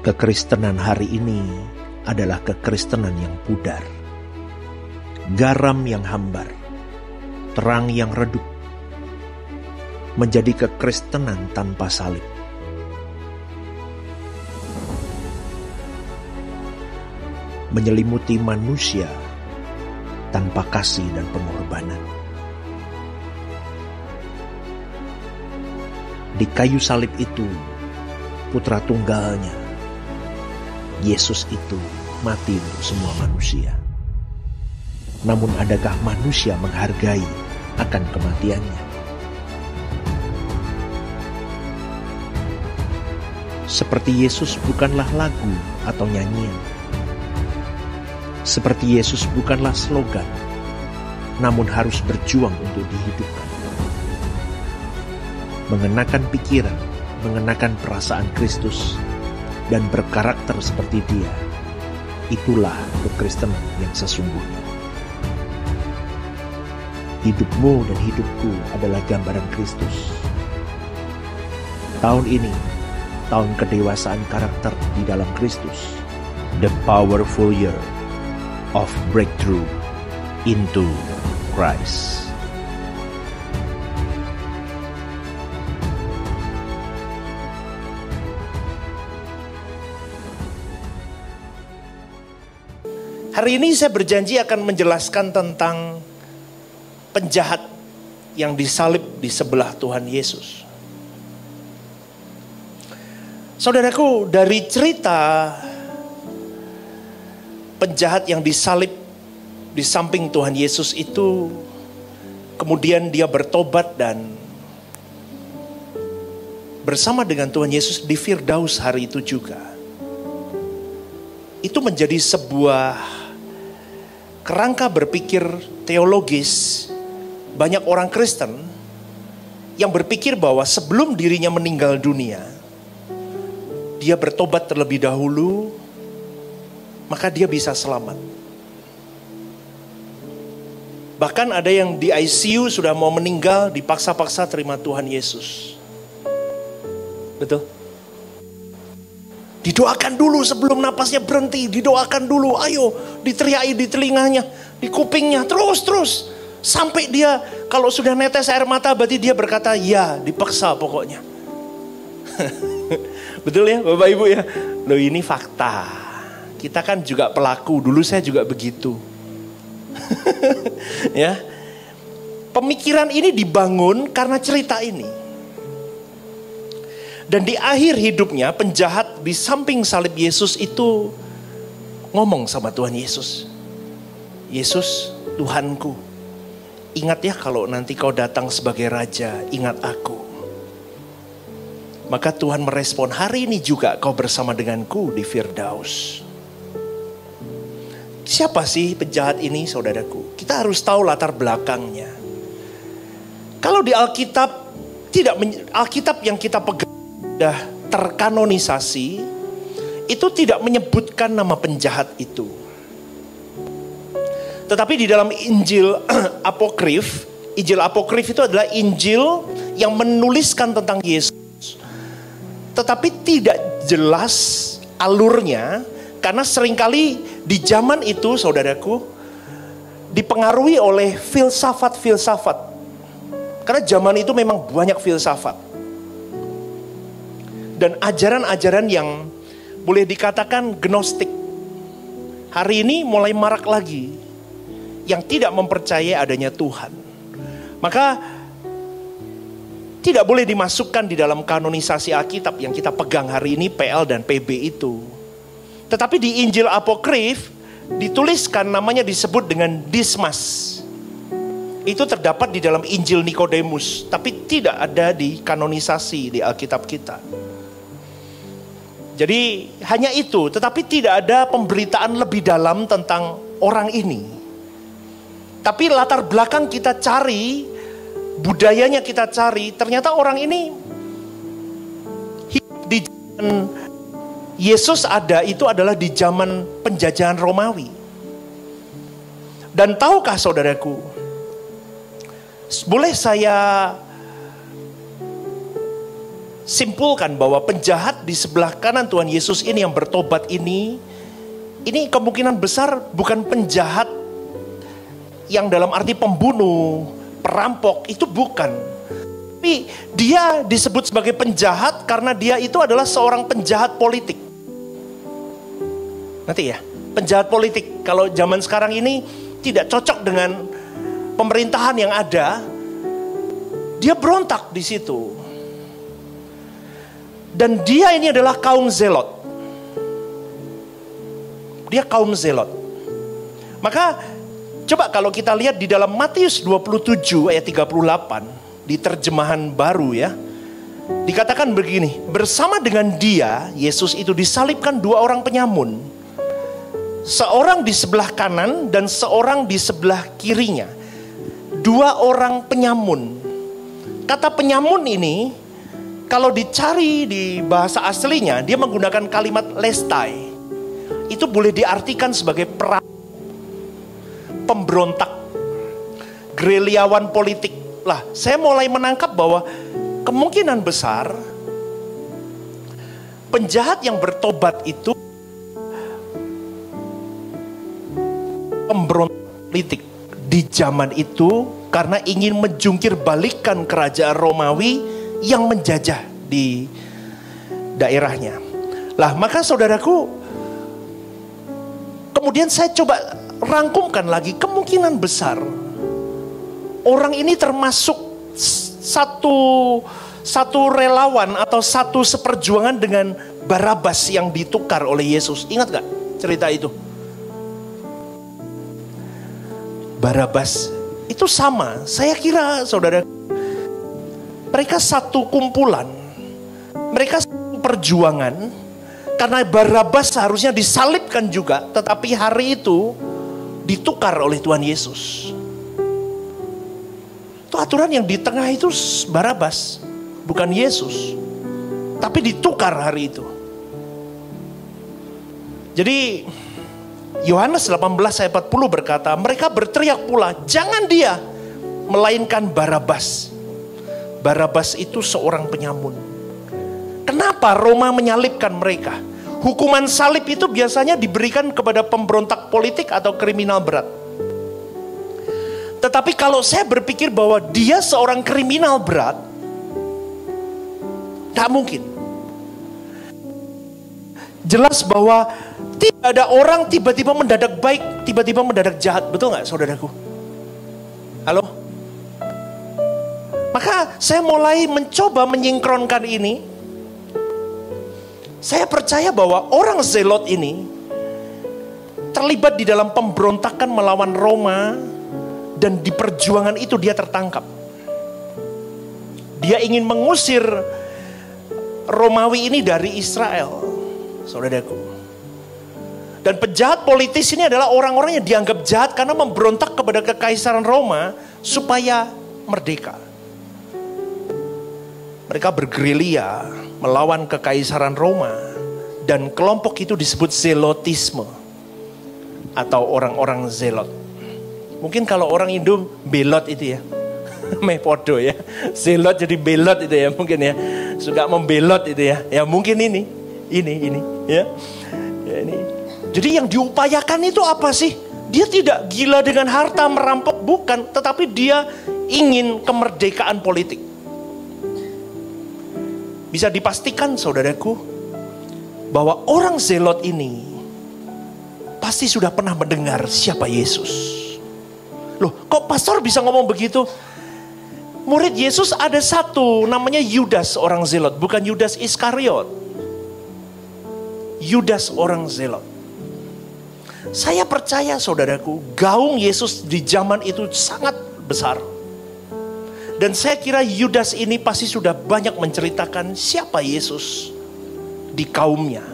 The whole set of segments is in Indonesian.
Kekristenan hari ini adalah kekristenan yang pudar, garam yang hambar, terang yang redup, menjadi kekristenan tanpa salib. Menyelimuti manusia tanpa kasih dan pengorbanan. Di kayu salib itu, putra tunggalnya, Yesus itu mati untuk semua manusia. Namun adakah manusia menghargai akan kematiannya? Seperti Yesus bukanlah lagu atau nyanyian. Seperti Yesus bukanlah slogan, namun harus berjuang untuk dihidupkan. Mengenakan pikiran, mengenakan perasaan Kristus, dan berkarakter seperti Dia, itulah kekristenan yang sesungguhnya. Hidupmu dan hidupku adalah gambaran Kristus. Tahun ini, tahun kedewasaan karakter di dalam Kristus. The powerful year of breakthrough into Christ. Hari ini saya berjanji akan menjelaskan tentang penjahat yang disalib di sebelah Tuhan Yesus. Saudaraku, dari cerita penjahat yang disalib di samping Tuhan Yesus itu, kemudian dia bertobat dan bersama dengan Tuhan Yesus di Firdaus hari itu juga. Itu menjadi sebuah kerangka berpikir teologis banyak orang Kristen yang berpikir bahwa sebelum dirinya meninggal dunia, dia bertobat terlebih dahulu, maka dia bisa selamat. Bahkan ada yang di ICU sudah mau meninggal, dipaksa-paksa terima Tuhan Yesus. Betul? Didoakan dulu sebelum napasnya berhenti, didoakan dulu, ayo diteriaki di telinganya, di kupingnya, terus. Sampai dia kalau sudah netes air mata berarti dia berkata, ya dipaksa pokoknya. Betul ya Bapak Ibu ya? Loh ini fakta. Kita kan juga pelaku, dulu saya juga begitu. Ya. Pemikiran ini dibangun karena cerita ini. Dan di akhir hidupnya penjahat di samping salib Yesus itu ngomong sama Tuhan Yesus. Yesus, Tuhanku, ingat ya kalau nanti kau datang sebagai raja, ingat aku. Maka Tuhan merespon, hari ini juga kau bersama denganku di Firdaus. Siapa sih penjahat ini saudaraku? Kita harus tahu latar belakangnya. Kalau di Alkitab, Alkitab yang kita pegang sudah terkanonisasi, itu tidak menyebutkan nama penjahat itu. Tetapi di dalam Injil Apokrif, Injil Apokrif itu adalah Injil yang menuliskan tentang Yesus. Tetapi tidak jelas alurnya, karena seringkali di zaman itu saudaraku, dipengaruhi oleh filsafat-filsafat. Karena zaman itu memang banyak filsafat. Dan ajaran-ajaran yang boleh dikatakan gnostik. Hari ini mulai marak lagi. Yang tidak mempercayai adanya Tuhan. Maka tidak boleh dimasukkan di dalam kanonisasi Alkitab yang kita pegang hari ini, PL dan PB itu. Tetapi di Injil Apokrif dituliskan, namanya disebut dengan Dismas. Itu terdapat di dalam Injil Nikodemus, tapi tidak ada di kanonisasi di Alkitab kita. Jadi hanya itu, tetapi tidak ada pemberitaan lebih dalam tentang orang ini. Tapi latar belakang kita cari, budayanya kita cari, ternyata orang ini hidup di zaman Yesus ada, itu adalah di zaman penjajahan Romawi. Dan tahukah saudaraku, boleh saya simpulkan bahwa penjahat di sebelah kanan Tuhan Yesus ini yang bertobat ini kemungkinan besar bukan penjahat yang dalam arti pembunuh, perampok, itu bukan. Tapi dia disebut sebagai penjahat karena dia itu adalah seorang penjahat politik. Nanti ya, penjahat politik. Kalau zaman sekarang ini tidak cocok dengan pemerintahan yang ada, dia berontak di situ. Dan dia ini adalah kaum zelot. Dia kaum zelot. Maka coba kalau kita lihat di dalam Matius 27 ayat 38 di terjemahan baru ya. Dikatakan begini, bersama dengan dia, Yesus itu disalibkan dua orang penyamun. Seorang di sebelah kanan dan seorang di sebelah kirinya. Dua orang penyamun. Kata penyamun ini kalau dicari di bahasa aslinya, dia menggunakan kalimat lestai. Itu boleh diartikan sebagai pemberontak, gerilyawan politik. Lah, saya mulai menangkap bahwa kemungkinan besar penjahat yang bertobat itu pemberontak politik di zaman itu karena ingin menjungkir balikan kerajaan Romawi yang menjajah di daerahnya. Lah, maka saudaraku, kemudian saya coba rangkumkan lagi, kemungkinan besar orang ini termasuk satu relawan atau satu seperjuangan dengan Barabas yang ditukar oleh Yesus. Ingat gak cerita itu? Barabas itu sama, saya kira saudara, mereka satu kumpulan, mereka satu perjuangan, karena Barabas seharusnya disalibkan juga, tetapi hari itu ditukar oleh Tuhan Yesus. Itu aturan yang di tengah itu Barabas, bukan Yesus, tapi ditukar hari itu. Jadi Yohanes 18 ayat 40 berkata, mereka berteriak pula, jangan dia, melainkan Barabas. Barabas itu seorang penyamun. Kenapa Roma menyalibkan mereka? Hukuman salib itu biasanya diberikan kepada pemberontak politik atau kriminal berat. Tetapi kalau saya berpikir bahwa dia seorang kriminal berat, tak mungkin. Jelas bahwa tidak ada orang tiba-tiba mendadak baik, tiba-tiba mendadak jahat. Betul gak saudaraku? Halo? Maka saya mulai mencoba menyingkronkan ini. Saya percaya bahwa orang zelot ini terlibat di dalam pemberontakan melawan Roma, dan di perjuangan itu dia tertangkap. Dia ingin mengusir Romawi ini dari Israel, saudaraku. Dan penjahat politis ini adalah orang-orang yang dianggap jahat karena memberontak kepada kekaisaran Roma supaya merdeka. Mereka bergerilya melawan kekaisaran Roma, dan kelompok itu disebut zelotisme atau orang-orang zelot. Mungkin kalau orang Indo belot itu ya, mepodo ya, zelot jadi belot itu ya, mungkin ya, suka membelot itu ya. Ya mungkin ini ya, ya ini. Jadi yang diupayakan itu apa sih? Dia tidak gila dengan harta merampok, bukan, tetapi dia ingin kemerdekaan politik. Bisa dipastikan saudaraku bahwa orang zelot ini pasti sudah pernah mendengar siapa Yesus. Loh, kok pastor bisa ngomong begitu? Murid Yesus ada satu, namanya Yudas orang zelot, bukan Yudas Iskariot. Yudas orang zelot. Saya percaya saudaraku, gaung Yesus di zaman itu sangat besar. Dan saya kira Yudas ini pasti sudah banyak menceritakan siapa Yesus di kaumnya.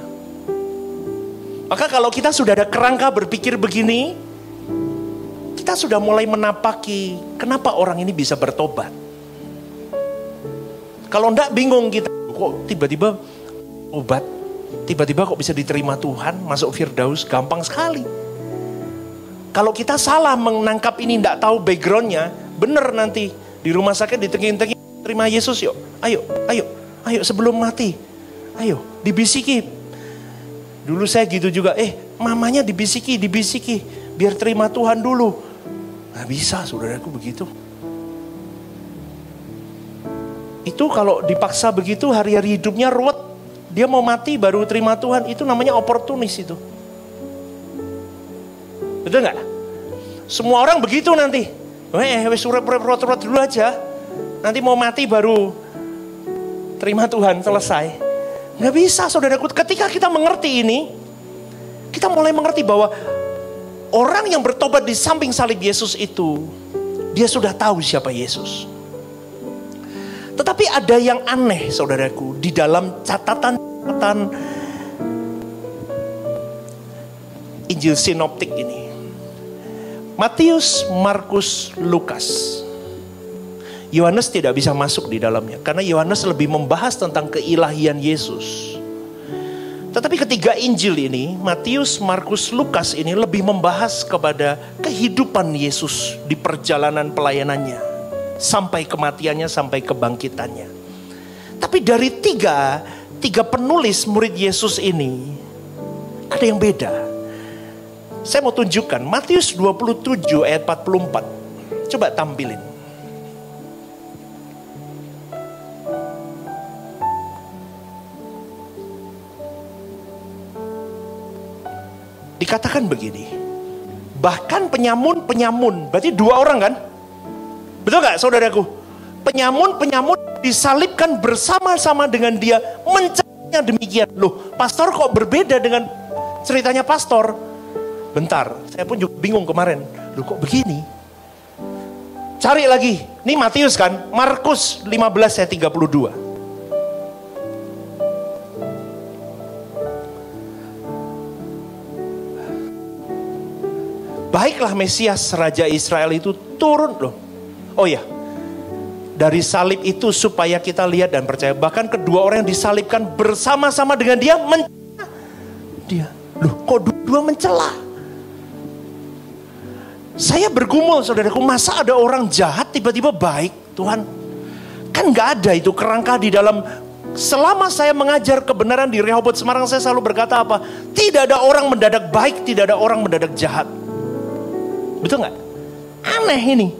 Maka kalau kita sudah ada kerangka berpikir begini, kita sudah mulai menapaki kenapa orang ini bisa bertobat. Kalau enggak bingung kita, kok tiba-tiba obat, tiba-tiba kok bisa diterima Tuhan, masuk Firdaus, gampang sekali. Kalau kita salah menangkap ini, enggak tahu backgroundnya, bener nanti di rumah sakit ditengin-tengin, terima Yesus yuk, ayo Ayo sebelum mati, ayo dibisiki. Dulu saya gitu juga, mamanya dibisiki, biar terima Tuhan dulu. Nggak bisa saudaraku begitu. Itu kalau dipaksa begitu hari-hari hidupnya ruwet. Dia mau mati baru terima Tuhan, itu namanya oportunis itu. Betul nggak? Semua orang begitu nanti. Surat dulu aja. Nanti mau mati baru terima Tuhan, selesai. Nggak bisa saudaraku. Ketika kita mengerti ini, kita mulai mengerti bahwa orang yang bertobat di samping salib Yesus itu, dia sudah tahu siapa Yesus. Tetapi ada yang aneh saudaraku, di dalam catatan Injil sinoptik ini. Matius, Markus, Lukas. Yohanes tidak bisa masuk di dalamnya, karena Yohanes lebih membahas tentang keilahian Yesus. Tetapi ketiga Injil ini, Matius, Markus, Lukas ini lebih membahas kepada kehidupan Yesus di perjalanan pelayanannya. Sampai kematiannya, sampai kebangkitannya. Tapi dari tiga penulis murid Yesus ini, ada yang beda. Saya mau tunjukkan, Matius 27 ayat 44. Coba tampilin. Dikatakan begini, bahkan penyamun, berarti dua orang kan? Betul gak saudaraku? Penyamun disalibkan bersama-sama dengan dia, mencarinya demikian. Loh, pastor kok berbeda dengan ceritanya pastor? Bentar, saya pun juga bingung kemarin. Loh kok begini? Cari lagi, ini Matius kan? Markus 15 ayat 32. Baiklah Mesias Raja Israel itu turun loh. Oh ya, dari salib itu supaya kita lihat dan percaya. Bahkan kedua orang yang disalibkan bersama-sama dengan dia mencela dia. Loh kok dua mencela? Saya bergumul saudaraku, masa ada orang jahat tiba-tiba baik? Tuhan, kan gak ada itu kerangka di dalam. Selama saya mengajar kebenaran di Rehoboth Semarang, saya selalu berkata apa? Tidak ada orang mendadak baik, tidak ada orang mendadak jahat. Betul gak? Aneh ini.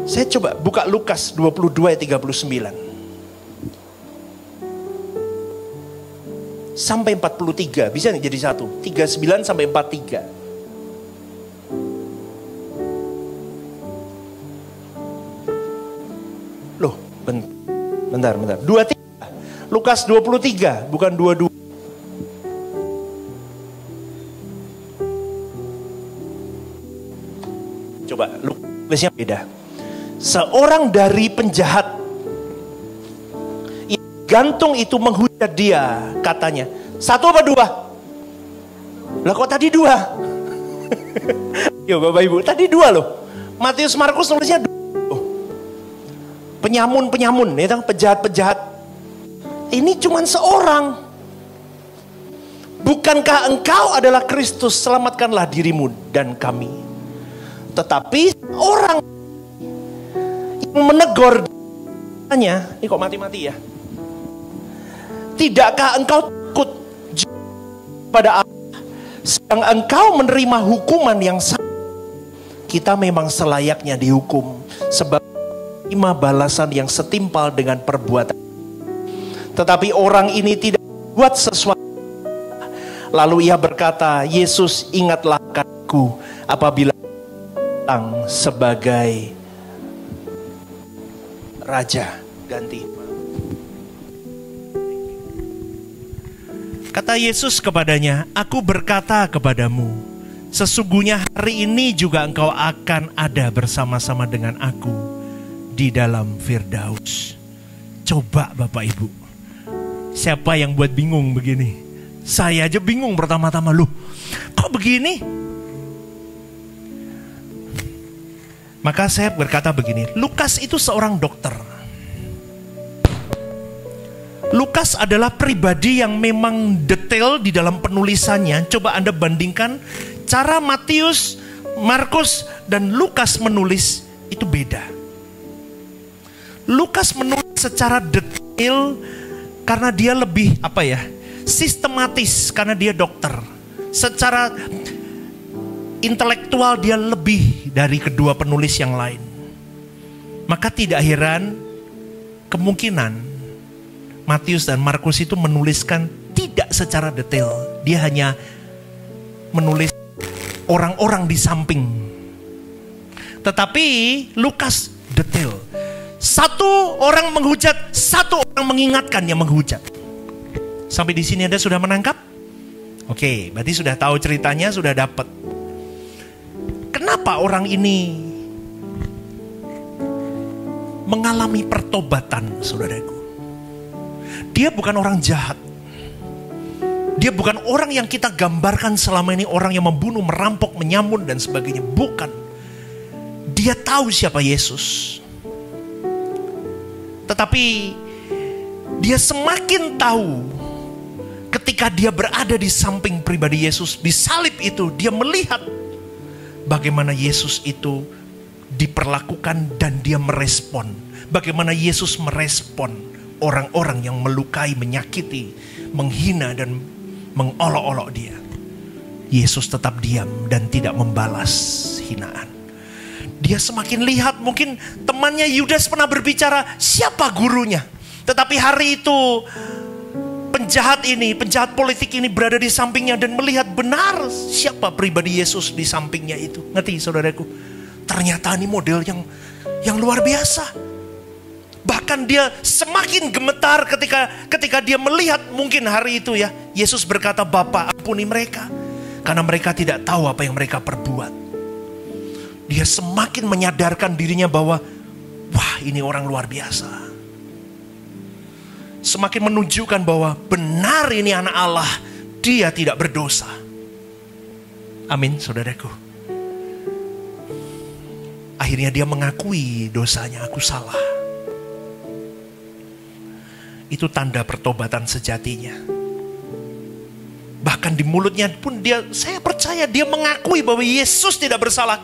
Saya coba buka Lukas 22 ayat 39. Sampai 43. Bisa nih jadi satu. 39 sampai 43. Loh, bentar. 23. Lukas 23, bukan 22. Coba, Lukasnya beda. Seorang dari penjahat yang gantung itu menghujat dia, katanya. Satu apa dua? Lah kok tadi dua? Yo Bapak Ibu, tadi dua loh. Matius Markus nulisnya dua. Penyamun, ya, penjahat-penjahat. Ini cuma seorang. Bukankah engkau adalah Kristus? Selamatkanlah dirimu dan kami. Tetapi orang menegur dia, ini kok mati-mati ya? Tidakkah engkau takut pada Allah, sedang engkau menerima hukuman yang sama? Kita memang selayaknya dihukum, sebab terima balasan yang setimpal dengan perbuatan. Tetapi orang ini tidak buat sesuatu. Lalu ia berkata, Yesus, ingatlah aku apabila datang sebagai Raja. Ganti. Kata Yesus kepadanya, aku berkata kepadamu, sesungguhnya hari ini juga engkau akan ada bersama-sama dengan aku di dalam Firdaus. Coba Bapak Ibu, siapa yang buat bingung begini? Saya aja bingung pertama-tama, loh kok begini? Maka saya berkata begini, Lukas itu seorang dokter. Lukas adalah pribadi yang memang detail di dalam penulisannya. Coba Anda bandingkan cara Matius, Markus, dan Lukas menulis itu beda. Lukas menulis secara detail karena dia lebih sistematis karena dia dokter. Secara intelektual dia lebih dari kedua penulis yang lain. Maka tidak heran kemungkinan Matius dan Markus itu menuliskan tidak secara detail. Dia hanya menulis orang-orang di samping. Tetapi Lukas detail. Satu orang menghujat, satu orang mengingatkan yang menghujat. Sampai di sini Anda sudah menangkap? Oke, berarti sudah tahu ceritanya, sudah dapat. Kenapa orang ini mengalami pertobatan, saudaraku? Dia bukan orang jahat. Dia bukan orang yang kita gambarkan selama ini, orang yang membunuh, merampok, menyamun dan sebagainya. Bukan. Dia tahu siapa Yesus. Tetapi dia semakin tahu ketika dia berada di samping pribadi Yesus, di salib itu, dia melihat bagaimana Yesus itu diperlakukan dan dia merespon. Bagaimana Yesus merespon orang-orang yang melukai, menyakiti, menghina dan mengolok-olok dia. Yesus tetap diam dan tidak membalas hinaan. Dia semakin lihat, mungkin temannya Yudas pernah berbicara, siapa gurunya? Tetapi hari itu penjahat politik ini berada di sampingnya dan melihat benar siapa pribadi Yesus di sampingnya itu. Ngerti saudaraku? Ternyata ini model yang luar biasa. Bahkan dia semakin gemetar ketika dia melihat mungkin hari itu ya, Yesus berkata, Bapa ampuni mereka, karena mereka tidak tahu apa yang mereka perbuat. Dia semakin menyadarkan dirinya bahwa, wah ini orang luar biasa. Semakin menunjukkan bahwa benar ini anak Allah, dia tidak berdosa. Amin saudaraku. Akhirnya dia mengakui dosanya, aku salah. Itu tanda pertobatan sejatinya. Bahkan di mulutnya pun saya percaya dia mengakui bahwa Yesus tidak bersalah.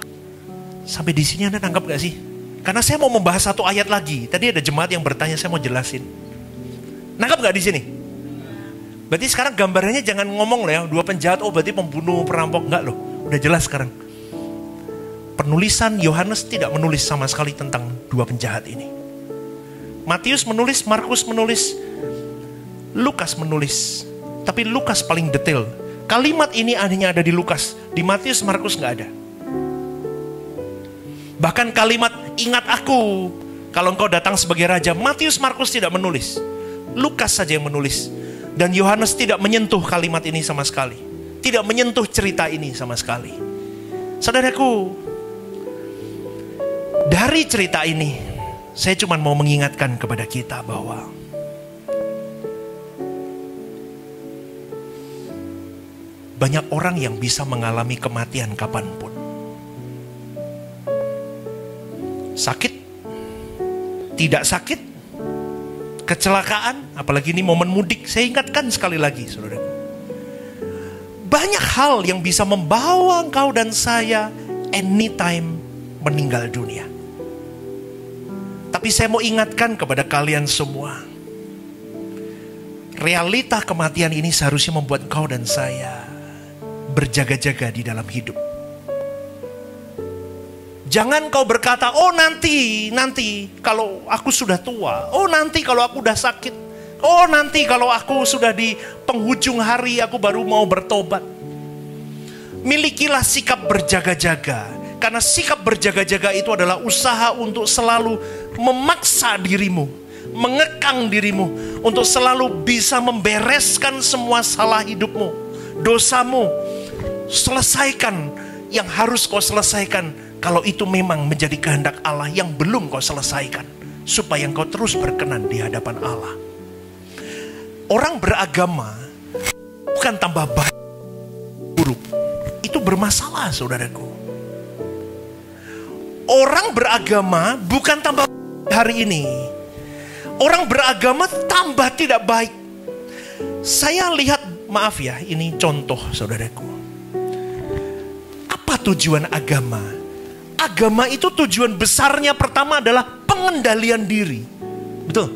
Sampai di sini Anda nangkap gak sih? Karena saya mau membahas satu ayat lagi. Tadi ada jemaat yang bertanya, saya mau jelasin. Nangkap gak di sini? Berarti sekarang gambarannya jangan ngomong loh ya, dua penjahat, berarti pembunuh, perampok. Enggak loh, udah jelas sekarang. Penulisan Yohanes tidak menulis sama sekali tentang dua penjahat ini. Matius menulis, Markus menulis, Lukas menulis. Tapi Lukas paling detail. Kalimat ini hanya ada di Lukas. Di Matius, Markus gak ada. Bahkan kalimat ingat aku kalau engkau datang sebagai raja, Matius, Markus tidak menulis. Lukas saja yang menulis. Dan Yohanes tidak menyentuh kalimat ini sama sekali. Tidak menyentuh cerita ini sama sekali. Saudaraku, dari cerita ini saya cuma mau mengingatkan kepada kita bahwa banyak orang yang bisa mengalami kematian kapanpun. Sakit, tidak sakit, kecelakaan, apalagi ini momen mudik. Saya ingatkan sekali lagi, saudara. Banyak hal yang bisa membawa engkau dan saya anytime meninggal dunia. Tapi saya mau ingatkan kepada kalian semua, realita kematian ini seharusnya membuat engkau dan saya berjaga-jaga di dalam hidup. Jangan kau berkata, oh nanti kalau aku sudah tua, oh nanti kalau aku udah sakit, oh nanti kalau aku sudah di penghujung hari aku baru mau bertobat. Milikilah sikap berjaga-jaga, karena sikap berjaga-jaga itu adalah usaha untuk selalu memaksa dirimu, mengekang dirimu, untuk selalu bisa membereskan semua salah hidupmu, dosamu. Selesaikan yang harus kau selesaikan. Kalau itu memang menjadi kehendak Allah yang belum kau selesaikan, supaya engkau terus berkenan di hadapan Allah. Orang beragama bukan tambah baik, buruk. Itu bermasalah, saudaraku. Orang beragama bukan tambah baik hari ini. Orang beragama tambah tidak baik. Saya lihat, maaf ya, ini contoh, saudaraku. Apa tujuan agama? Agama itu tujuan besarnya pertama adalah pengendalian diri. Betul?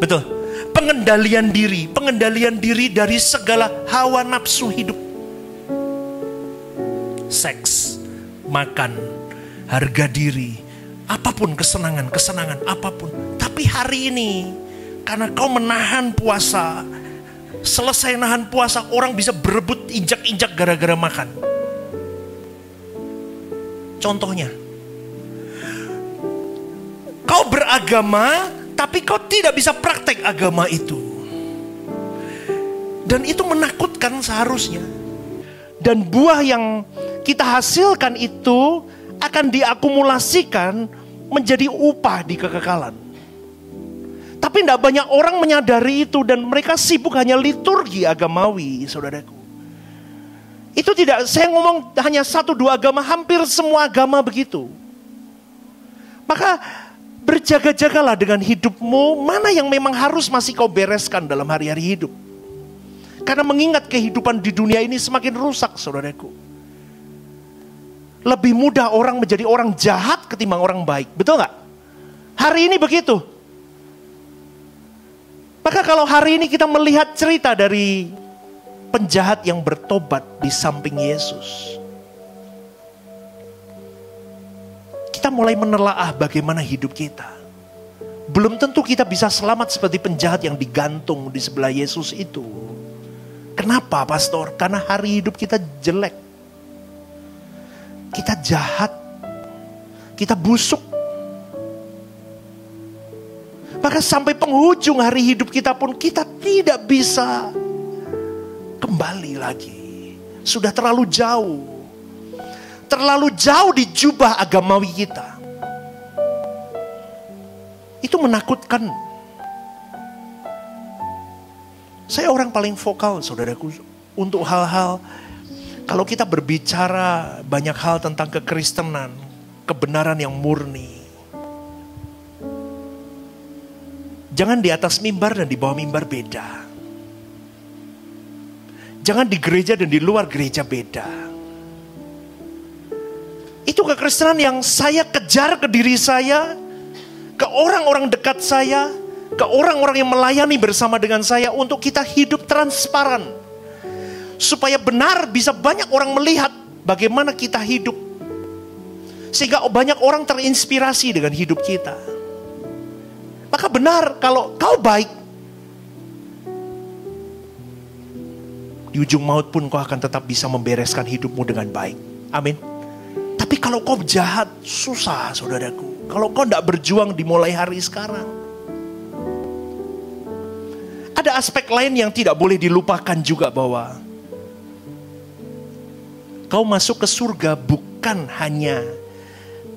Betul. Pengendalian diri dari segala hawa nafsu hidup. Seks, makan, harga diri, apapun kesenangan apapun. Tapi hari ini, karena kau menahan puasa, selesai nahan puasa, orang bisa berebut injak-injak gara-gara makan. Contohnya, kau beragama, tapi kau tidak bisa praktek agama itu. Dan itu menakutkan seharusnya. Dan buah yang kita hasilkan itu akan diakumulasikan menjadi upah di kekekalan. Tapi tidak banyak orang menyadari itu, dan mereka sibuk hanya liturgi agamawi, saudaraku. Itu tidak, saya ngomong hanya 1-2 agama, hampir semua agama begitu. Maka berjaga-jagalah dengan hidupmu, mana yang memang harus masih kau bereskan dalam hari-hari hidup. Karena mengingat kehidupan di dunia ini semakin rusak, saudaraku. Lebih mudah orang menjadi orang jahat ketimbang orang baik, betul gak? Hari ini begitu. Maka kalau hari ini kita melihat cerita dari penjahat yang bertobat di samping Yesus, kita mulai menelaah bagaimana hidup kita. Belum tentu kita bisa selamat seperti penjahat yang digantung di sebelah Yesus itu. Kenapa, pastor? Karena hari hidup kita jelek. Kita jahat. Kita busuk. Maka sampai penghujung hari hidup kita pun kita tidak bisa kembali lagi. Sudah terlalu jauh. Terlalu jauh di jubah agamawi kita. Itu menakutkan. Saya orang paling vokal, saudaraku, untuk hal-hal, kalau kita berbicara banyak hal tentang kekristenan, kebenaran yang murni. Jangan di atas mimbar dan di bawah mimbar beda. Jangan di gereja dan di luar gereja beda. Itu kekristenan yang saya kejar ke diri saya, ke orang-orang dekat saya, ke orang-orang yang melayani bersama dengan saya, untuk kita hidup transparan. Supaya benar bisa banyak orang melihat bagaimana kita hidup. Sehingga banyak orang terinspirasi dengan hidup kita. Maka benar kalau kau baik, di ujung maut pun kau akan tetap bisa membereskan hidupmu dengan baik. Amin. Tapi kalau kau jahat, susah, saudaraku. Kalau kau tidak berjuang dimulai hari sekarang. Ada aspek lain yang tidak boleh dilupakan juga, bahwa kau masuk ke surga bukan hanya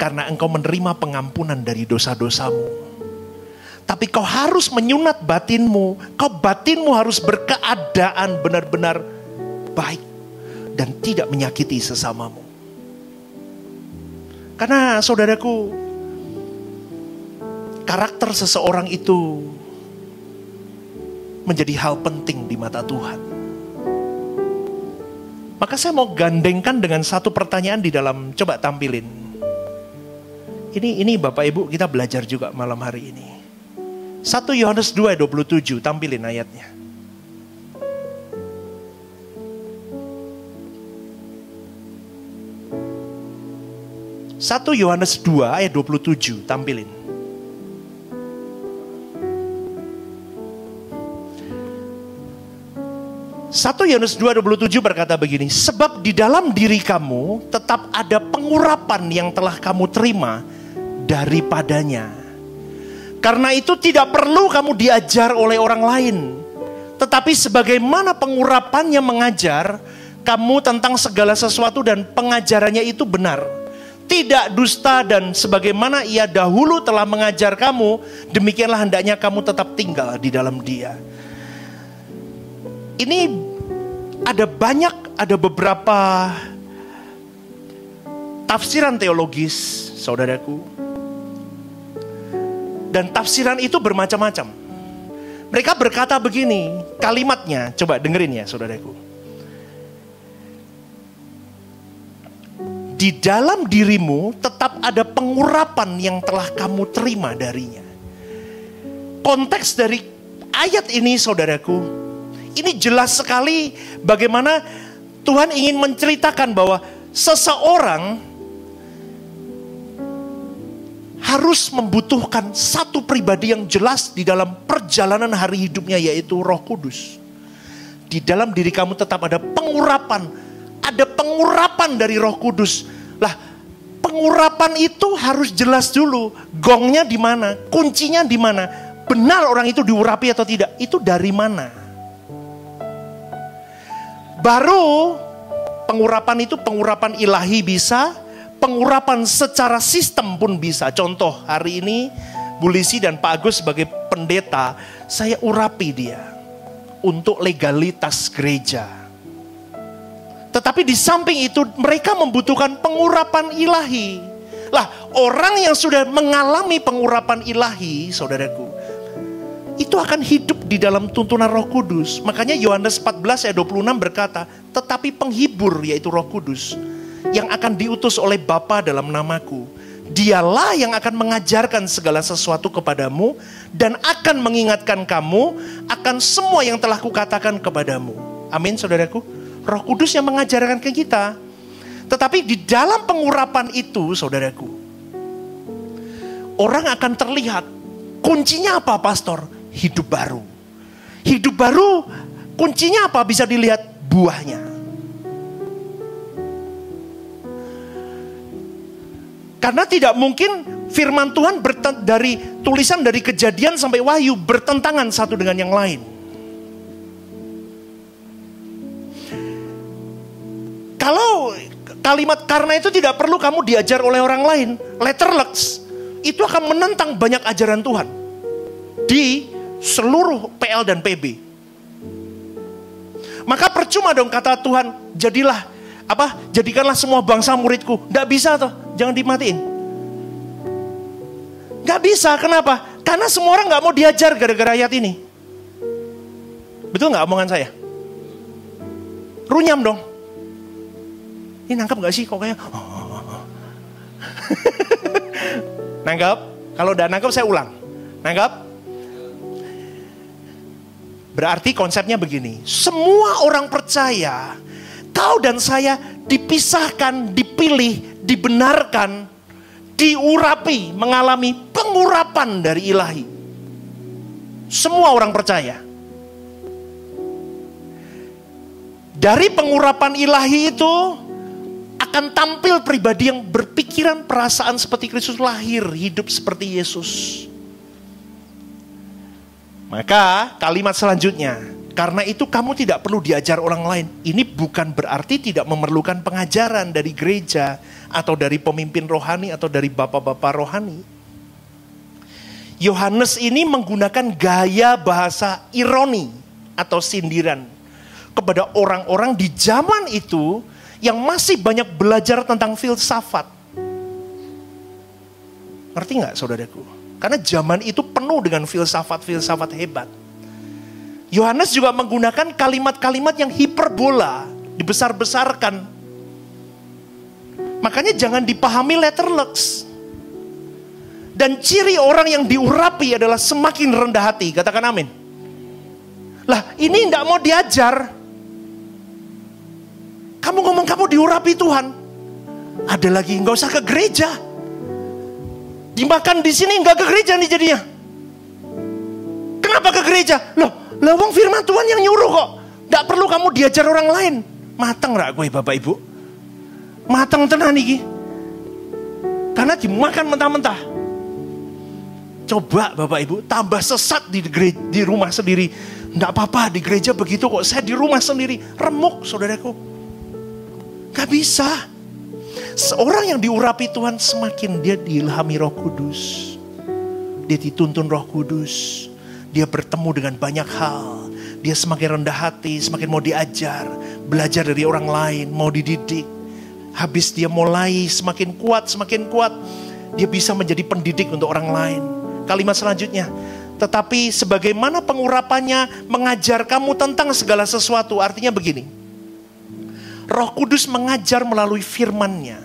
karena engkau menerima pengampunan dari dosa-dosamu. Tapi kau harus menyunat batinmu. Batinmu harus berkeadaan benar-benar baik dan tidak menyakiti sesamamu. Karena saudaraku, karakter seseorang itu menjadi hal penting di mata Tuhan. Maka saya mau gandengkan dengan satu pertanyaan di dalam, coba tampilin. Ini Bapak Ibu, kita belajar juga malam hari ini. 1 Yohanes 2:27, tampilin ayatnya. Yohanes 2 ayat 27, tampilin. Yohanes 2:27 berkata begini, sebab di dalam diri kamu tetap ada pengurapan yang telah kamu terima daripadanya. Karena itu tidak perlu kamu diajar oleh orang lain. Tetapi sebagaimana pengurapannya mengajar kamu tentang segala sesuatu dan pengajarannya itu benar. Tidak dusta, dan sebagaimana ia dahulu telah mengajar kamu, demikianlah hendaknya kamu tetap tinggal di dalam dia. Ini ada beberapa tafsiran teologis, saudaraku. Dan tafsiran itu bermacam-macam. Mereka berkata begini, kalimatnya, coba dengerin ya saudaraku. Di dalam dirimu tetap ada pengurapan yang telah kamu terima darinya. Konteks dari ayat ini saudaraku, ini jelas sekali bagaimana Tuhan ingin menceritakan bahwa seseorang harus membutuhkan satu pribadi yang jelas di dalam perjalanan hari hidupnya, yaitu Roh Kudus. Di dalam diri kamu tetap ada pengurapan dari Roh Kudus. Lah, pengurapan itu harus jelas dulu. Gongnya di mana? Kuncinya di mana? Benar orang itu diurapi atau tidak? Itu dari mana? Baru pengurapan itu pengurapan ilahi bisa, pengurapan secara sistem pun bisa. Contoh, hari ini Bu Lisi dan Pak Agus sebagai pendeta, saya urapi dia untuk legalitas gereja. Tetapi di samping itu mereka membutuhkan pengurapan ilahi. Lah, orang yang sudah mengalami pengurapan ilahi, saudaraku, itu akan hidup di dalam tuntunan Roh Kudus. Makanya Yohanes 14 ayat 26 berkata, tetapi penghibur yaitu Roh Kudus yang akan diutus oleh Bapa dalam namaku, dialah yang akan mengajarkan segala sesuatu kepadamu dan akan mengingatkan kamu akan semua yang telah kukatakan kepadamu. Amin, saudaraku. Roh Kudus yang mengajarkan ke kita. Tetapi di dalam pengurapan itu, saudaraku, orang akan terlihat. Kuncinya apa, pastor? Hidup baru. Hidup baru, kuncinya apa? Bisa dilihat buahnya. Karena tidak mungkin firman Tuhan dari tulisan dari Kejadian sampai Wahyu bertentangan satu dengan yang lain. Kalau kalimat karena itu tidak perlu kamu diajar oleh orang lain, letterlux, itu akan menentang banyak ajaran Tuhan di seluruh PL dan PB. Maka percuma dong kata Tuhan, jadikanlah semua bangsa muridku. Nggak bisa toh, jangan dimatiin. Nggak bisa, kenapa? Karena semua orang nggak mau diajar gara-gara ayat ini. Betul nggak omongan saya? Runyam dong. Ini nangkap gak sih kok kayak nangkap? Kalau udah nangkap saya ulang. Nangkap? Berarti konsepnya begini. Semua orang percaya kau dan saya dipisahkan, dipilih, dibenarkan, diurapi, mengalami pengurapan dari ilahi. Semua orang percaya. Dari pengurapan ilahi itu akan tampil pribadi yang berpikiran perasaan seperti Kristus, lahir hidup seperti Yesus. Maka kalimat selanjutnya, karena itu kamu tidak perlu diajar orang lain. Ini bukan berarti tidak memerlukan pengajaran dari gereja atau dari pemimpin rohani atau dari bapak-bapak rohani. Yohanes ini menggunakan gaya bahasa ironi atau sindiran kepada orang-orang di zaman itu yang masih banyak belajar tentang filsafat. Ngerti gak saudaraku? Karena zaman itu penuh dengan filsafat-filsafat hebat. Yohanes juga menggunakan kalimat-kalimat yang hiperbola, dibesar-besarkan. Makanya jangan dipahami letterlux. Dan ciri orang yang diurapi adalah semakin rendah hati. Katakan amin. Lah, ini gak mau diajar. Kamu ngomong kamu diurapi Tuhan. Ada lagi, nggak usah ke gereja. Dimakan di sini nggak ke gereja nih jadinya. Kenapa ke gereja? Loh, wong firman Tuhan yang nyuruh kok. Nggak perlu kamu diajar orang lain. Mateng rak gue Bapak Ibu. Mateng tenan iki. Karena dimakan mentah-mentah. Coba Bapak Ibu tambah sesat di rumah sendiri. Nggak apa-apa di gereja begitu kok. Saya di rumah sendiri remuk saudaraku. Gak bisa. Seorang yang diurapi Tuhan semakin dia diilhami Roh Kudus. Dia dituntun Roh Kudus. Dia bertemu dengan banyak hal. Dia semakin rendah hati, semakin mau diajar. Belajar dari orang lain, mau dididik. Habis dia mulai semakin kuat. Dia bisa menjadi pendidik untuk orang lain. Kalimat selanjutnya. Tetapi sebagaimana pengurapannya mengajar kamu tentang segala sesuatu. Artinya begini. Roh Kudus mengajar melalui firman-Nya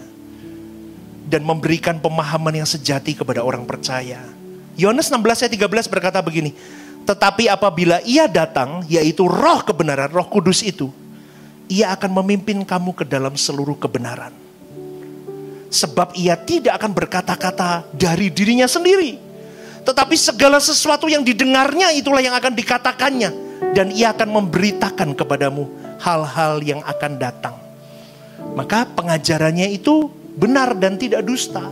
dan memberikan pemahaman yang sejati kepada orang percaya. Yohanes 16 ayat 13 berkata begini, Tetapi apabila ia datang, yaitu roh kebenaran, Roh Kudus itu, ia akan memimpin kamu ke dalam seluruh kebenaran. Sebab ia tidak akan berkata-kata dari dirinya sendiri, tetapi segala sesuatu yang didengarnya itulah yang akan dikatakannya. Dan ia akan memberitakan kepadamu hal-hal yang akan datang. Maka pengajarannya itu benar dan tidak dusta.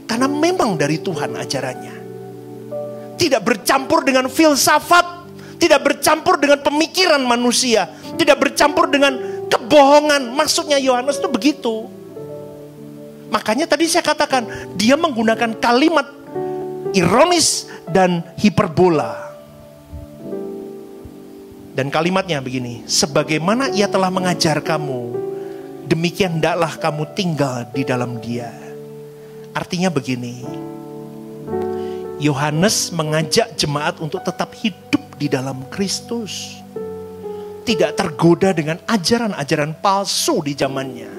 Karena memang dari Tuhan ajarannya. Tidak bercampur dengan filsafat, tidak bercampur dengan pemikiran manusia, tidak bercampur dengan kebohongan. Maksudnya Yohanes itu begitu. Makanya tadi saya katakan, dia menggunakan kalimat ironis dan hiperbola. Dan kalimatnya begini, sebagaimana ia telah mengajar kamu, demikian hendaklah kamu tinggal di dalam dia. Artinya begini, Yohanes mengajak jemaat untuk tetap hidup di dalam Kristus. Tidak tergoda dengan ajaran-ajaran palsu di zamannya.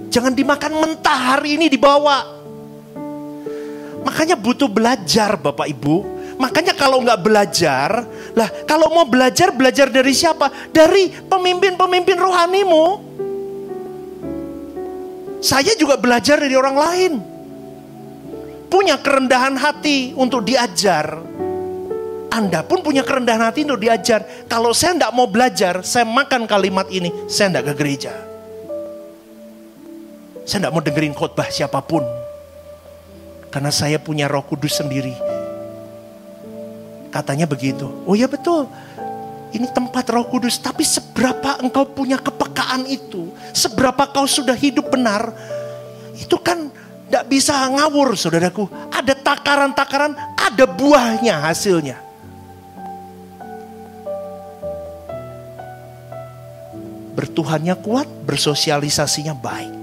Jangan dimakan mentah hari ini dibawa. Makanya butuh belajar Bapak Ibu. Makanya kalau nggak belajar, lah kalau mau belajar, belajar dari siapa? Dari pemimpin-pemimpin rohanimu. Saya juga belajar dari orang lain. Punya kerendahan hati untuk diajar. Anda pun punya kerendahan hati untuk diajar. Kalau saya nggak mau belajar, saya makan kalimat ini, saya nggak ke gereja. Saya tidak mau dengerin khotbah siapapun. Karena saya punya Roh Kudus sendiri. Katanya begitu. Oh ya betul. Ini tempat Roh Kudus. Tapi seberapa engkau punya kepekaan itu. Seberapa kau sudah hidup benar. Itu kan tidak bisa ngawur saudaraku. Ada takaran-takaran. Ada buahnya hasilnya. Bertuhannya kuat. Bersosialisasinya baik.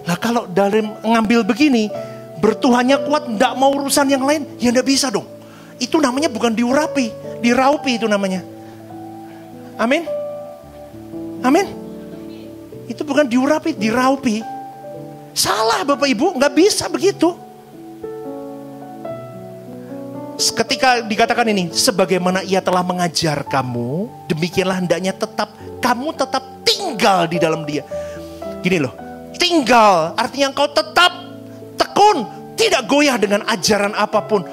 Nah kalau dalam ngambil begini, bertuhannya kuat, tidak mau urusan yang lain, ya tidak bisa dong. Itu namanya bukan diurapi, diraupi itu namanya. Amin. Amin. Itu bukan diurapi, diraupi. Salah Bapak Ibu, nggak bisa begitu. Ketika dikatakan ini, sebagaimana ia telah mengajar kamu, demikianlah hendaknya kamu tetap tinggal di dalam dia. Gini loh. Tinggal, artinya engkau tetap tekun, tidak goyah dengan ajaran apapun.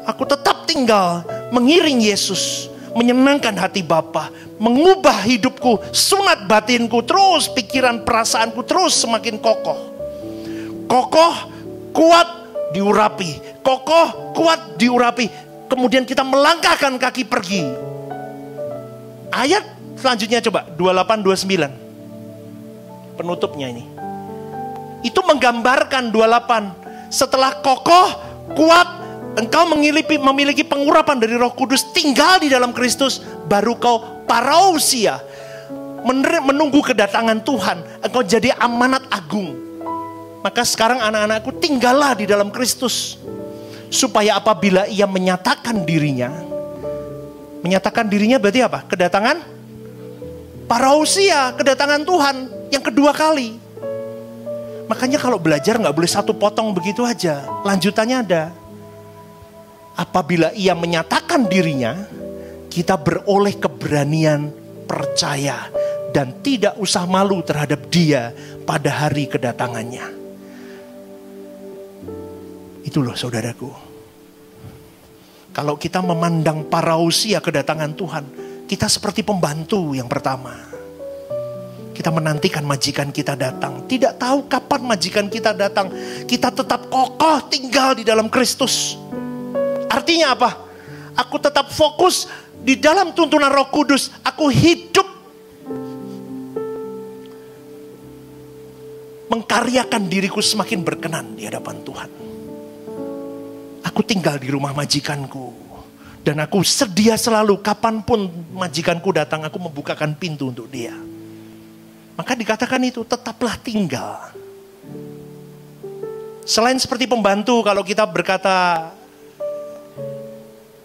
Aku tetap tinggal, mengiring Yesus, menyenangkan hati Bapa, mengubah hidupku, sunat batinku, terus pikiran perasaanku terus semakin kokoh. Kokoh, kuat, diurapi. Kokoh, kuat, diurapi. Kemudian kita melangkahkan kaki pergi. Ayat selanjutnya coba, 28-29. Penutupnya ini. Itu menggambarkan 28. Setelah kokoh, kuat, engkau memiliki pengurapan dari Roh Kudus, tinggal di dalam Kristus, baru kau parousia, menunggu kedatangan Tuhan. Engkau jadi amanat agung. Maka sekarang anak-anakku tinggallah di dalam Kristus. Supaya apabila ia menyatakan dirinya berarti apa? Kedatangan parousia, kedatangan Tuhan yang kedua kali. Makanya kalau belajar nggak boleh satu potong begitu aja. Lanjutannya ada. Apabila ia menyatakan dirinya, kita beroleh keberanian percaya. Dan tidak usah malu terhadap dia pada hari kedatangannya. Itu loh saudaraku. Kalau kita memandang parousia kedatangan Tuhan, kita seperti pembantu yang pertama. Kita menantikan majikan kita datang. Tidak tahu kapan majikan kita datang. Kita tetap kokoh tinggal di dalam Kristus. Artinya apa? Aku tetap fokus di dalam tuntunan Roh Kudus. Aku hidup mengkaryakan diriku semakin berkenan di hadapan Tuhan. Aku tinggal di rumah majikanku. Dan aku sedia selalu kapanpun majikanku datang, aku membukakan pintu untuk dia. Maka dikatakan itu, tetaplah tinggal. Selain seperti pembantu, kalau kita berkata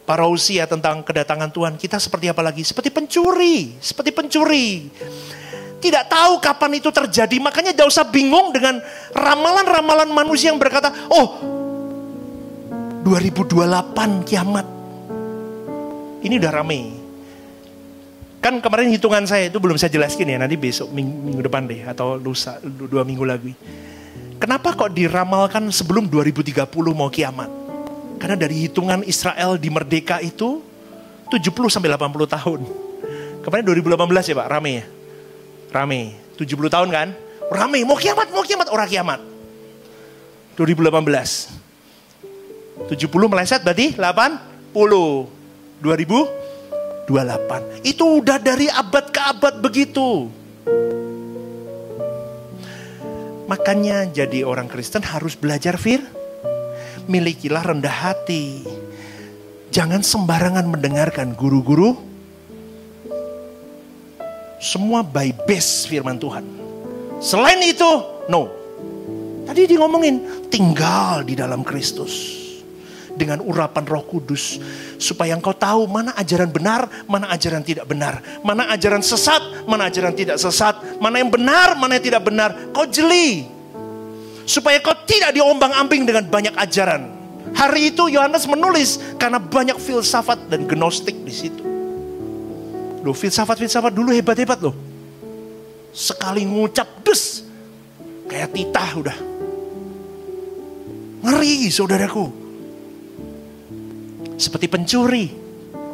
parousia tentang kedatangan Tuhan, kita seperti apa lagi? Seperti pencuri. Tidak tahu kapan itu terjadi, makanya tidak usah bingung dengan ramalan-ramalan manusia yang berkata, oh 2028 kiamat. Ini udah rame. Kan kemarin hitungan saya itu belum saya jelaskan ya, nanti besok minggu depan deh, atau lusa 2 minggu lagi. Kenapa kok diramalkan sebelum 2030 mau kiamat? Karena dari hitungan Israel di merdeka itu 70 sampai 80 tahun. Kemarin 2018 ya Pak, rame ya? Rame, 70 tahun kan? Rame, mau kiamat, orang kiamat. 2018. 70 meleset berarti 80. 2028. Itu udah dari abad ke abad begitu. Makanya jadi orang Kristen harus belajar milikilah rendah hati. Jangan sembarangan mendengarkan guru-guru. Semua by base firman Tuhan. Selain itu, no. Tadi dia ngomongin, tinggal di dalam Kristus. Dengan urapan Roh Kudus. Supaya engkau tahu mana ajaran benar, mana ajaran tidak benar. Mana ajaran sesat, mana ajaran tidak sesat. Mana yang benar, mana yang tidak benar. Kau jeli. Supaya kau tidak diombang-ambing dengan banyak ajaran. Hari itu Yohanes menulis karena banyak filsafat dan gnostik di situ. Loh, filsafat dulu hebat-hebat loh. Sekali ngucap, des. Kayak titah udah. Ngeri saudaraku. Seperti pencuri,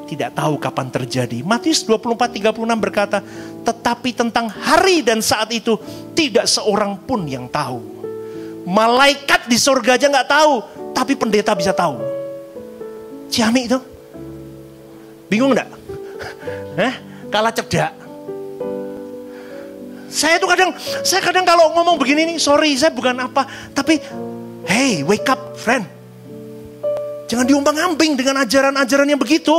tidak tahu kapan terjadi. Matius 24:36 berkata, tetapi tentang hari dan saat itu tidak seorang pun yang tahu. Malaikat di surga aja gak tahu, tapi pendeta bisa tahu. Ciamik itu. Bingung gak? Kalah cedak. Saya kadang kalau ngomong begini nih, sorry saya bukan apa, tapi hey, wake up friend. Jangan diombang-ambing dengan ajaran-ajaran yang begitu.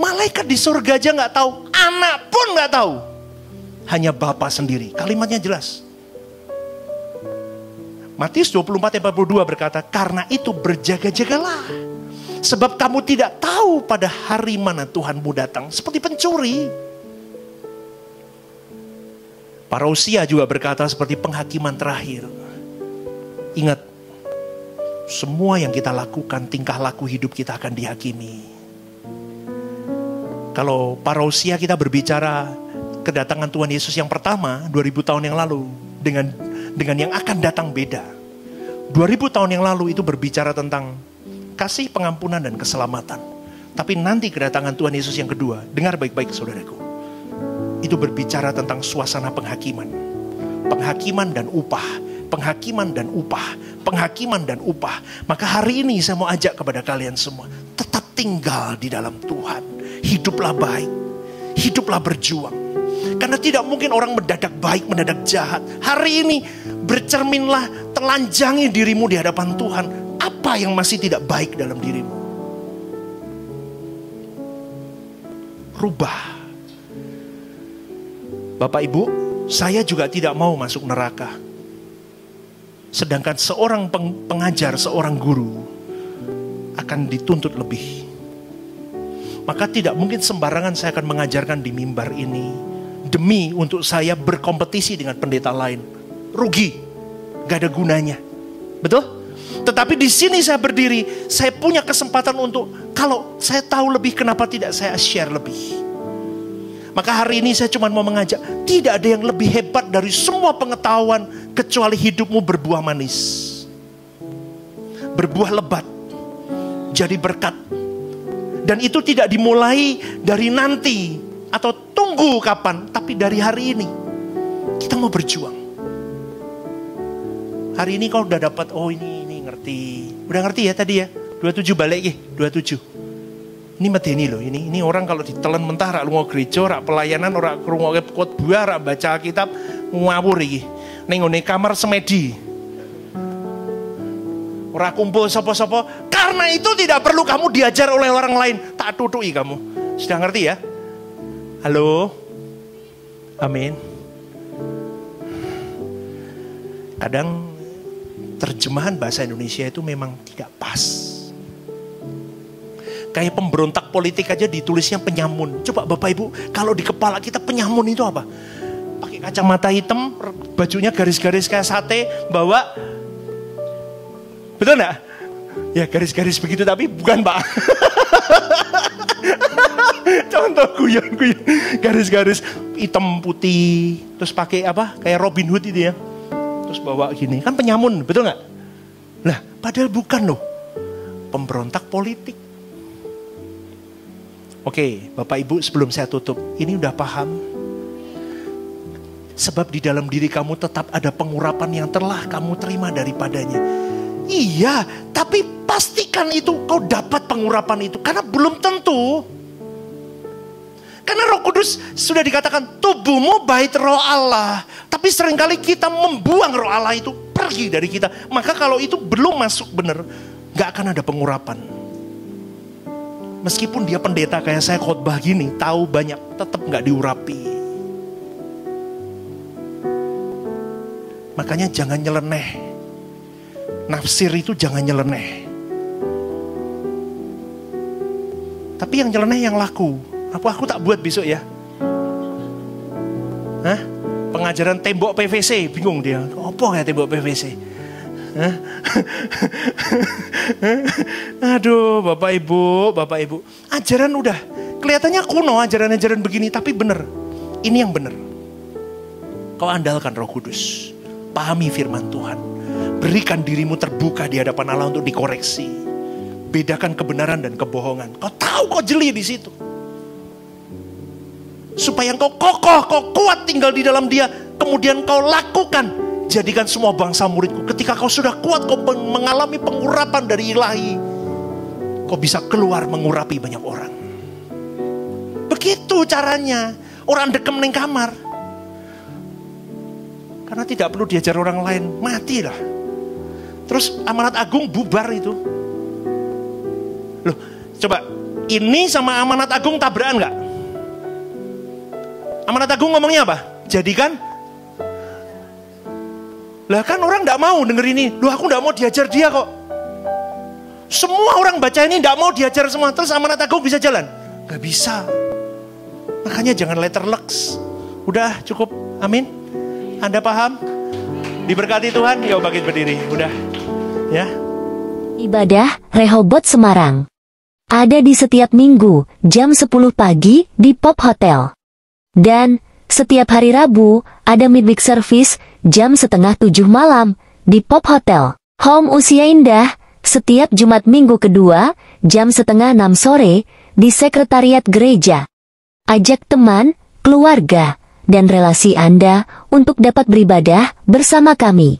Malaikat di surga aja gak tahu. Anak pun gak tahu. Hanya Bapa sendiri. Kalimatnya jelas. Matius 24:42 berkata, karena itu berjaga-jagalah. Sebab kamu tidak tahu pada hari mana Tuhanmu datang. Seperti pencuri. Parousia juga berkata seperti penghakiman terakhir. Ingat. Semua yang kita lakukan, tingkah laku hidup kita akan dihakimi. Kalau parousia kita berbicara kedatangan Tuhan Yesus yang pertama 2000 tahun yang lalu dengan yang akan datang beda. 2000 tahun yang lalu itu berbicara tentang kasih, pengampunan dan keselamatan. Tapi nanti kedatangan Tuhan Yesus yang kedua, dengar baik-baik saudaraku. Itu berbicara tentang suasana penghakiman. Penghakiman dan upah. Penghakiman dan upah. Penghakiman dan upah. Maka hari ini saya mau ajak kepada kalian semua. Tetap tinggal di dalam Tuhan. Hiduplah baik. Hiduplah berjuang. Karena tidak mungkin orang mendadak baik, mendadak jahat. Hari ini bercerminlah, telanjangi dirimu di hadapan Tuhan. Apa yang masih tidak baik dalam dirimu? Rubah. Bapak Ibu, saya juga tidak mau masuk neraka. Sedangkan seorang pengajar, seorang guru akan dituntut lebih. Maka tidak mungkin sembarangan saya akan mengajarkan di mimbar ini demi untuk saya berkompetisi dengan pendeta lain. Rugi, gak ada gunanya. Betul? Tetapi di sini saya berdiri, saya punya kesempatan untuk, kalau saya tahu lebih, kenapa tidak saya share lebih? Maka hari ini saya cuma mau mengajak, tidak ada yang lebih hebat dari semua pengetahuan kecuali hidupmu berbuah manis. Berbuah lebat. Jadi berkat. Dan itu tidak dimulai dari nanti atau tunggu kapan, tapi dari hari ini. Kita mau berjuang. Hari ini kau udah dapat, oh ini ngerti. Udah ngerti ya tadi ya? 27 balik ya, 27. Ini medeni loh, ini orang kalau ditelan mentah rak lunga gereja, rak pelayanan, rak krungokke khotbah, rak baca kitab, ngawur iki. Ning ngene kamar semedi. Ora kumpul sapa-sapa, karena itu tidak perlu kamu diajar oleh orang lain. Tak tutuki kamu. Sudah ngerti ya? Halo? Amin. Kadang terjemahan bahasa Indonesia itu memang tidak pas. Kayak pemberontak politik aja ditulisnya penyamun. Coba Bapak Ibu, kalau di kepala kita penyamun itu apa? Pakai kacamata hitam, bajunya garis-garis kayak sate, bawa, betul gak? Ya garis-garis begitu tapi bukan Pak. Contoh guyon, garis-garis hitam putih, terus pakai apa? Kayak Robin Hood itu ya. Terus bawa gini, kan penyamun, betul nggak? Nah, padahal bukan loh, pemberontak politik. Oke, Bapak Ibu, sebelum saya tutup, ini udah paham? Sebab di dalam diri kamu tetap ada pengurapan yang telah kamu terima daripadanya. Iya, tapi pastikan itu kau dapat pengurapan itu, karena belum tentu. Karena Roh Kudus sudah dikatakan tubuhmu bait Roh Allah. Tapi seringkali kita membuang Roh Allah itu pergi dari kita. Maka kalau itu belum masuk benar, gak akan ada pengurapan. Meskipun dia pendeta kayak saya khotbah gini, tahu banyak, tetap gak diurapi. Makanya jangan nyeleneh. Nafsir itu jangan nyeleneh. Tapi yang nyeleneh yang laku. Apa aku tak buat besok ya? Hah? Pengajaran tembok PVC, bingung dia. Apa ya tembok PVC? Hah? Aduh, Bapak Ibu. Ajaran udah kelihatannya kuno, ajaran-ajaran begini, tapi benar. Ini yang benar. Kau andalkan Roh Kudus. Pahami firman Tuhan. Berikan dirimu terbuka di hadapan Allah untuk dikoreksi. Bedakan kebenaran dan kebohongan. Kau tahu, kau jeli di situ. Supaya engkau kokoh, kau kuat tinggal di dalam dia. Kemudian kau lakukan. Jadikan semua bangsa muridku. Ketika kau sudah kuat, kau mengalami pengurapan dari ilahi. Kau bisa keluar mengurapi banyak orang. Begitu caranya. Orang dekem neng kamar. Karena tidak perlu diajar orang lain. Matilah. Terus amanat agung bubar itu. Loh, coba. Ini sama amanat agung tabrakan gak? Amanat agung ngomongnya apa? Jadikan. Lah kan orang gak mau denger ini. Loh aku gak mau diajar dia kok. Semua orang baca ini gak mau diajar semua. Terus amanat agung bisa jalan? Gak bisa. Makanya jangan letterlux. Udah cukup. Amin. Anda paham? Diberkati Tuhan. Yuk bangkit berdiri. Udah. Ya. Ibadah Rehoboth Semarang. Ada di setiap minggu jam 10 pagi di Pop Hotel. Dan setiap hari Rabu ada midweek service jam 6:30 malam di Pop Hotel. Home Usia Indah setiap Jumat minggu kedua jam 5:30 sore di Sekretariat Gereja. Ajak teman, keluarga, dan relasi Anda untuk dapat beribadah bersama kami.